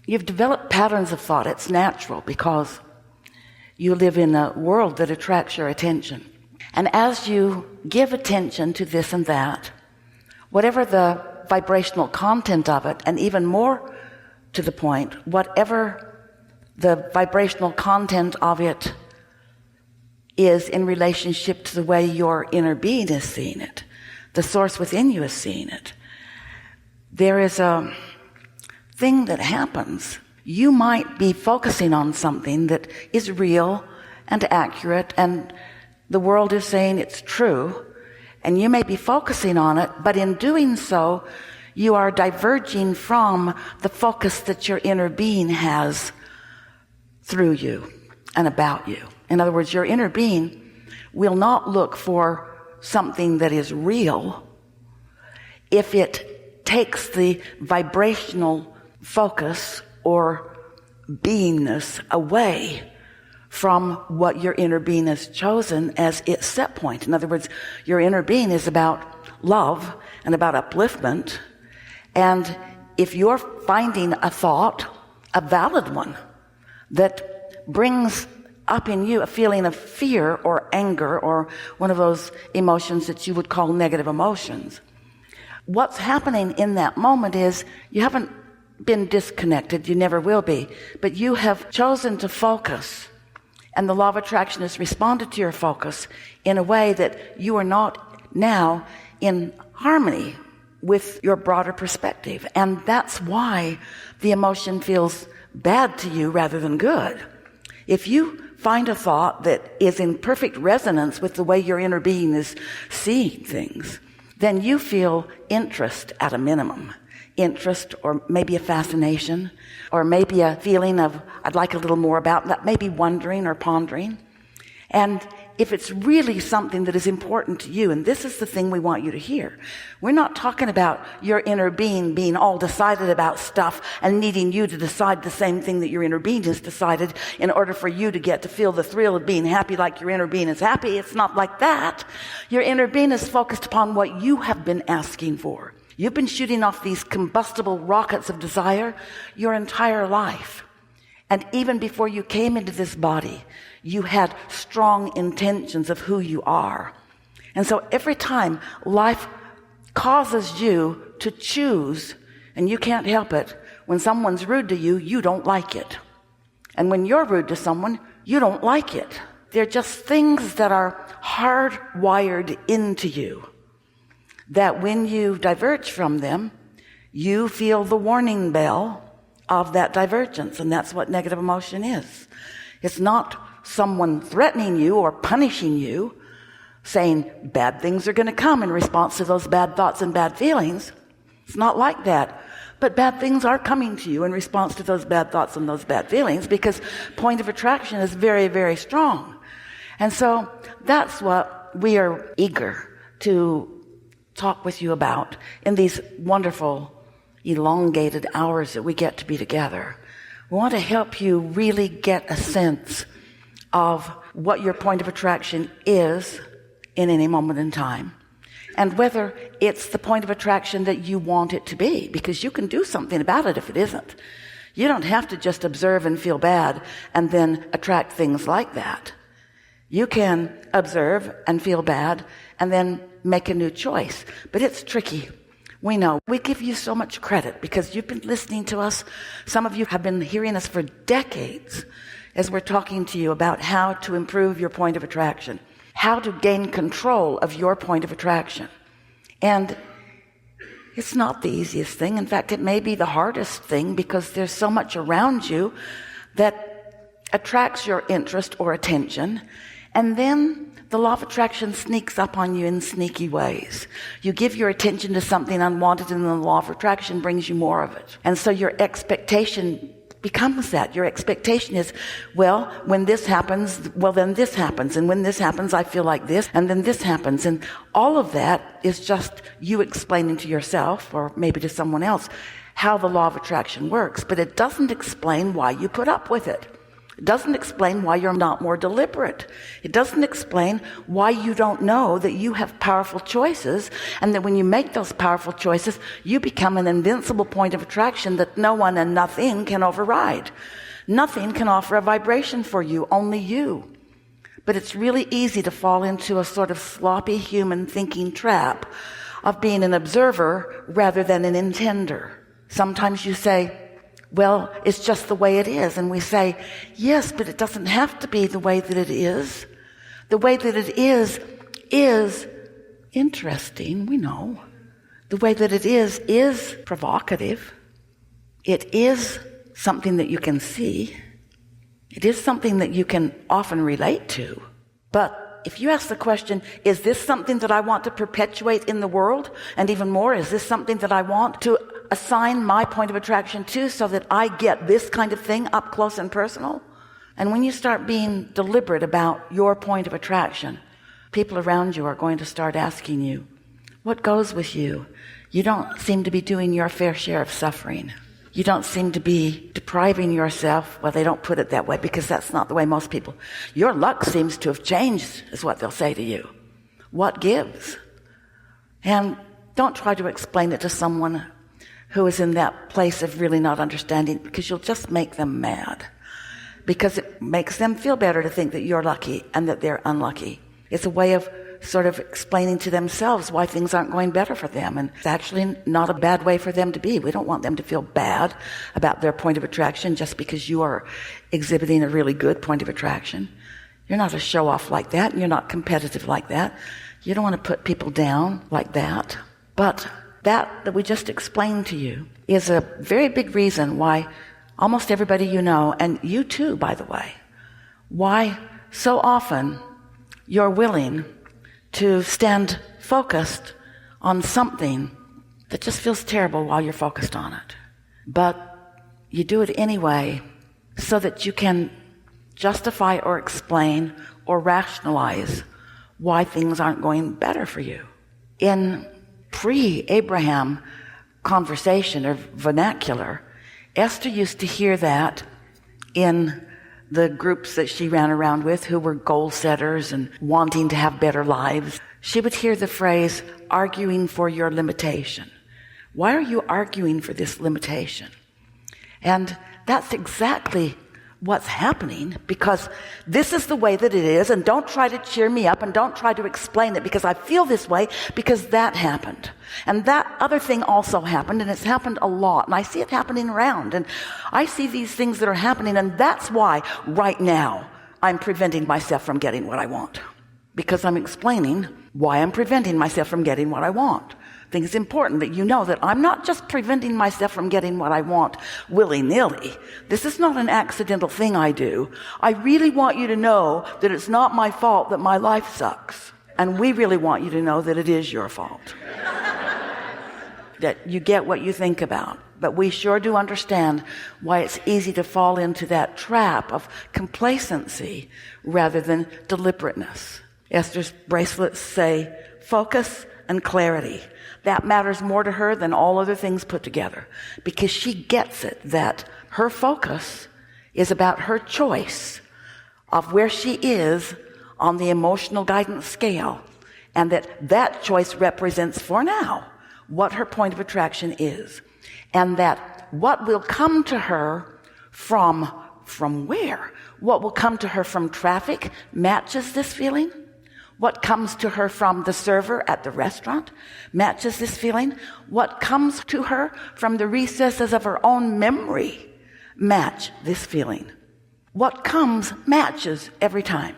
You've developed patterns of thought. It's natural because you live in a world that attracts your attention. And as you give attention to this and that, whatever the vibrational content of it, and even more to the point, whatever the vibrational content of it is in relationship to the way your inner being is seeing it, the source within you is seeing it, there is a thing that happens. You might be focusing on something that is real and accurate, and the world is saying it's true, and you may be focusing on it, but in doing so, you are diverging from the focus that your inner being has through you and about you. In other words, your inner being will not look for something that is real if it takes the vibrational focus or beingness away from what your inner being has chosen as its set point. In other words, your inner being is about love and about upliftment. And if you're finding a thought, a valid one, that brings up in you a feeling of fear or anger or one of those emotions that you would call negative emotions, what's happening in that moment is you haven't been disconnected, you never will be, but you have chosen to focus, and the law of attraction has responded to your focus in a way that you are not now in harmony with your broader perspective. And that's why the emotion feels bad to you rather than good. If you find a thought that is in perfect resonance with the way your inner being is seeing things, then you feel interest at a minimum. Interest, or maybe a fascination, or maybe a feeling of, I'd like a little more about that, maybe wondering or pondering. And if it's really something that is important to you, and this is the thing we want you to hear, we're not talking about your inner being being all decided about stuff and needing you to decide the same thing that your inner being has decided in order for you to get to feel the thrill of being happy like your inner being is happy. It's not like that. Your inner being is focused upon what you have been asking for. You've been shooting off these combustible rockets of desire your entire life. And even before you came into this body, you had strong intentions of who you are. And so every time life causes you to choose, and you can't help it, when someone's rude to you, you don't like it. And when you're rude to someone, you don't like it. They're just things that are hardwired into you, that when you diverge from them, you feel the warning bell of that divergence. And that's what negative emotion is. It's not someone threatening you or punishing you, saying bad things are going to come in response to those bad thoughts and bad feelings. It's not like that. But bad things are coming to you in response to those bad thoughts and those bad feelings, because point of attraction is very, very strong. And so that's what we are eager to talk with you about in these wonderful elongated hours that we get to be together. We want to help you really get a sense of what your point of attraction is in any moment in time, and whether it's the point of attraction that you want it to be, because you can do something about it if it isn't. You don't have to just observe and feel bad and then attract things like that. You can observe and feel bad and then make a new choice. But it's tricky. We know. We give you so much credit because you've been listening to us. Some of you have been hearing us for decades as we're talking to you about how to improve your point of attraction, how to gain control of your point of attraction. And it's not the easiest thing. In fact, it may be the hardest thing, because there's so much around you that attracts your interest or attention. And then the law of attraction sneaks up on you in sneaky ways. You give your attention to something unwanted, and the law of attraction brings you more of it. And so your expectation becomes that. Your expectation is, well, when this happens, well, then this happens. And when this happens, I feel like this, and then this happens. And all of that is just you explaining to yourself, or maybe to someone else, how the law of attraction works. But it doesn't explain why you put up with it. It doesn't explain why you're not more deliberate. It doesn't explain why you don't know that you have powerful choices, and that when you make those powerful choices, you become an invincible point of attraction that no one and nothing can override. Nothing can offer a vibration for you, only you. But it's really easy to fall into a sort of sloppy human thinking trap of being an observer rather than an intender. Sometimes you say, well, it's just the way it is. And we say, yes, but it doesn't have to be the way that it is. The way that it is interesting, we know. The way that it is provocative. It is something that you can see. It is something that you can often relate to. But if you ask the question, is this something that I want to perpetuate in the world? And even more, is this something that I want to assign my point of attraction to so that I get this kind of thing up close and personal? And when you start being deliberate about your point of attraction, people around you are going to start asking you, what goes with you? You don't seem to be doing your fair share of suffering. You don't seem to be depriving yourself. Well, they don't put it that way because that's not the way most people. Your luck seems to have changed, is what they'll say to you. What gives? And don't try to explain it to someone who is in that place of really not understanding, because you'll just make them mad. Because it makes them feel better to think that you're lucky and that they're unlucky. It's a way of sort of explaining to themselves why things aren't going better for them. And it's actually not a bad way for them to be. We don't want them to feel bad about their point of attraction just because you are exhibiting a really good point of attraction. You're not a show-off like that, and you're not competitive like that. You don't want to put people down like that. But that we just explained to you is a very big reason why almost everybody you know, and you too, by the way, why so often you're willing to stand focused on something that just feels terrible while you're focused on it. But you do it anyway so that you can justify or explain or rationalize why things aren't going better for you. In pre-Abraham conversation or vernacular, Esther used to hear that in the groups that she ran around with who were goal setters and wanting to have better lives. She would hear the phrase, arguing for your limitation. Why are you arguing for this limitation? And that's exactly what's happening, because this is the way that it is, and don't try to cheer me up and don't try to explain it because I feel this way because that happened. And that other thing also happened, and it's happened a lot, and I see it happening around, and I see these things that are happening, and that's why right now I'm preventing myself from getting what I want, because I'm explaining why I'm preventing myself from getting what I want. I think it's important that you know that I'm not just preventing myself from getting what I want willy-nilly. This is not an accidental thing I do. I really want you to know that it's not my fault that my life sucks. And we really want you to know that it is your fault. That you get what you think about. But we sure do understand why it's easy to fall into that trap of complacency rather than deliberateness. Esther's bracelets say focus and clarity. That matters more to her than all other things put together, because she gets it that her focus is about her choice of where she is on the emotional guidance scale, and that choice represents for now what her point of attraction is, and that what will come to her from where? What will come to her from traffic matches this feeling. What comes to her from the server at the restaurant matches this feeling. What comes to her from the recesses of her own memory match this feeling. What comes matches every time.